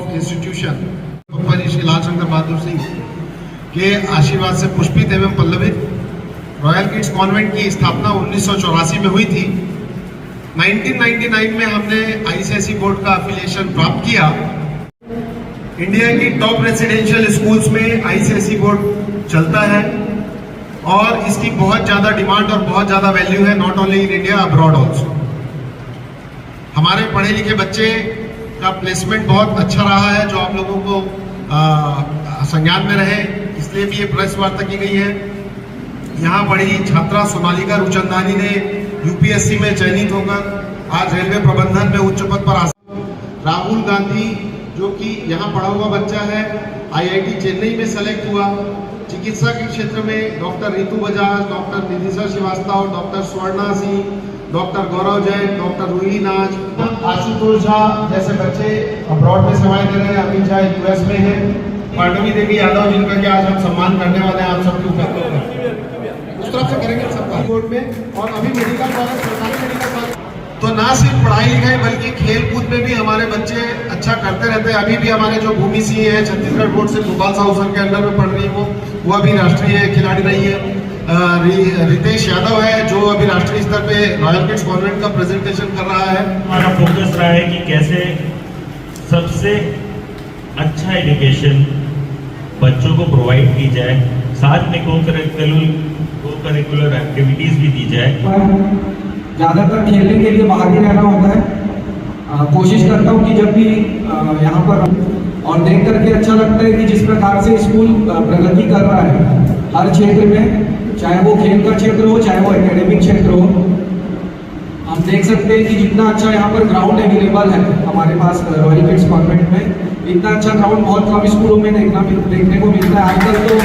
Of institution Pandit Shri Lal Shankar Bahadur Singh के आशीर्वाद से पुष्पित एवं पल्लवित रॉयल किड्स कॉन्वेंट की स्थापना 1984 में हुई थी। 1999 में हमने आईसीएसई बोर्ड का एफिलिएशन प्राप्त किया। इंडिया की टॉप रेसिडेंशियल स्कूल्स में आईसीएसई बोर्ड चलता है और इसकी बहुत ज़्यादा डिमांड और बहुत ज़्यादा वैल्यू है, not only in India, abroad also. हमारे पढ़े लिखे बच्चे का प्लेसमेंट बहुत अच्छा रहा है, जो आप लोगों को संज्ञान में रहे, इसलिए भी ये प्रेस वार्ता की गई है। यहाँ पढ़ी छात्रा सोनालिका रुचंदानी ने यूपीएससी में चयनित होकर आज रेलवे प्रबंधन में उच्च पद पर राहुल गांधी जो कि यहाँ पढ़ा हुआ बच्चा है, आईआईटी चेन्नई में सेलेक्ट हुआ। चिकित्सा के क्षेत्र में doctor Ritu Bajaj, doctor Nidhisha Srivastava, doctor Swarna Singh, doctor Gaurav Jain, doctor Ruhi Naaz, Ashutosh Jha जैसे बच्चे अब्रॉड में सेवाएं दे रहे हैं। अभी झा यूएस में है। पांडवी देवी यादव जिनका कि आज हम सम्मान करने वाले हैं आप सबके ऊपर, उस तरफ से करेंगे सबका बोर्ड में। और अभी मेडिकल कॉलेज, सरकारी मेडिकल कॉलेज, तो ना सिर्फ पढ़ाई लिखाई बल्कि खेल कूद में भी हमारे बच्चे अच्छा करते रहते हैं। अभी भी हमारे जो भूमि सिंह है छत्तीसगढ़ बोर्ड से भोपाल साउसर के अंडर में पढ़ रही है, वो अभी राष्ट्रीय खिलाड़ी रही है। रितेश यादव है जो अभी राष्ट्रीय स्तर पे रॉयल किड्स कॉन्वेंट का प्रेजेंटेशन कर रहा है। हमारा फोकस रहा है कि कैसे सबसे अच्छा एजुकेशन बच्चों को प्रोवाइड की जाए, साथ में को करिकुलर एक्टिविटीज भी दी जाए। ज़्यादातर खेलने के लिए बाहर ही रहना होता है। कोशिश करता हूँ कि जब भी यहाँ पर और देख करके अच्छा लगता है कि जिस प्रकार से स्कूल प्रगति कर रहा है हर क्षेत्र में, चाहे वो खेल का क्षेत्र हो चाहे वो एकेडमिक क्षेत्र हो। हम देख सकते हैं कि जितना अच्छा यहाँ पर ग्राउंड अवेलेबल है हमारे पास रॉयल किड्स कॉन्वेंट में, इतना अच्छा ग्राउंड बहुत कम स्कूलों में देखने को मिलता है आजकल। तो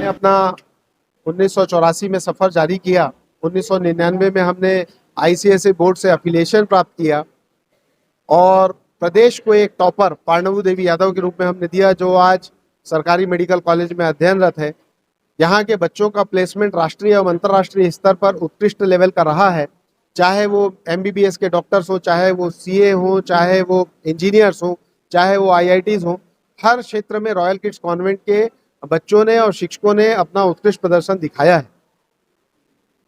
अपना 1984 में सफर जारी किया। 1999 में हमने आईसीएसई बोर्ड से एफिलिएशन प्राप्त किया और प्रदेश को एक टॉपर पांडवी देवी यादव के रूप में हमने दिया, जो आज सरकारी मेडिकल कॉलेज में अध्ययनरत है। यहाँ के बच्चों का प्लेसमेंट राष्ट्रीय एवं अंतर्राष्ट्रीय स्तर पर उत्कृष्ट लेवल का रहा है, चाहे वो एमबीबीएस के डॉक्टर्स हो, चाहे वो सीए हो, चाहे वो इंजीनियर्स हो, चाहे वो आईआईटीज हो। हर क्षेत्र में रॉयल किड्स कॉन्वेंट के बच्चों ने और शिक्षकों ने अपना उत्कृष्ट प्रदर्शन दिखाया है।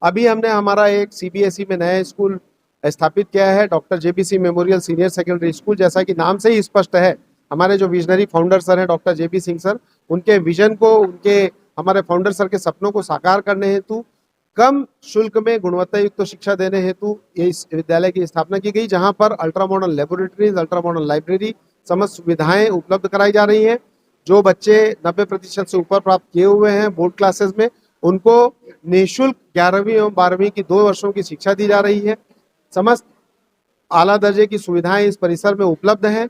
अभी हमने हमारा एक सीबीएसई में नया स्कूल स्थापित किया है, doctor JBC memorial senior secondary school. जैसा कि नाम से ही स्पष्ट है, हमारे जो विजनरी फाउंडर सर हैं डॉक्टर जेबी सिंह सर, उनके विजन को, हमारे फाउंडर सर के सपनों को साकार करने हेतु कम शुल्क में गुणवत्ता युक्त शिक्षा देने हेतु इस विद्यालय की स्थापना की गई, जहां पर ultra modern laboratories, ultra modern library, समस्त सुविधाएं उपलब्ध कराई जा रही हैं। जो बच्चे 90% से ऊपर प्राप्त किए हुए हैं बोर्ड क्लासेस में, उनको निःशुल्क 11वीं एवं 12वीं की 2 वर्षों की शिक्षा दी जा रही है। समस्त आला दर्जे की सुविधाएं इस परिसर में उपलब्ध हैं।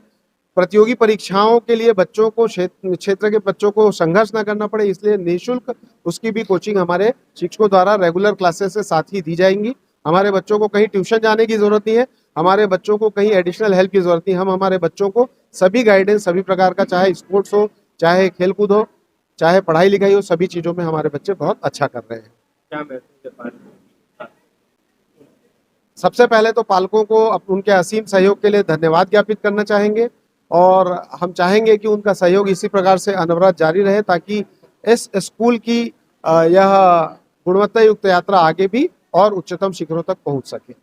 प्रतियोगी परीक्षाओं के लिए बच्चों को, क्षेत्र के बच्चों को संघर्ष न करना पड़े, इसलिए निःशुल्क उसकी भी कोचिंग हमारे शिक्षकों द्वारा रेगुलर क्लासेस से साथ ही दी जाएंगी। हमारे बच्चों को कहीं ट्यूशन जाने की जरूरत नहीं है, हमारे बच्चों को कहीं एडिशनल हेल्प की जरूरत नहीं। हम हमारे बच्चों को सभी गाइडेंस, सभी प्रकार का, चाहे स्पोर्ट्स हो, चाहे खेलकूद हो, चाहे पढ़ाई लिखाई हो, सभी चीजों में हमारे बच्चे बहुत अच्छा कर रहे हैं। सबसे पहले तो पालकों को उनके असीम सहयोग के लिए धन्यवाद ज्ञापित करना चाहेंगे और हम चाहेंगे कि उनका सहयोग इसी प्रकार से अनवरत जारी रहे, ताकि इस स्कूल की यह गुणवत्ता युक्त यात्रा आगे भी और उच्चतम शिखरों तक पहुंच सके।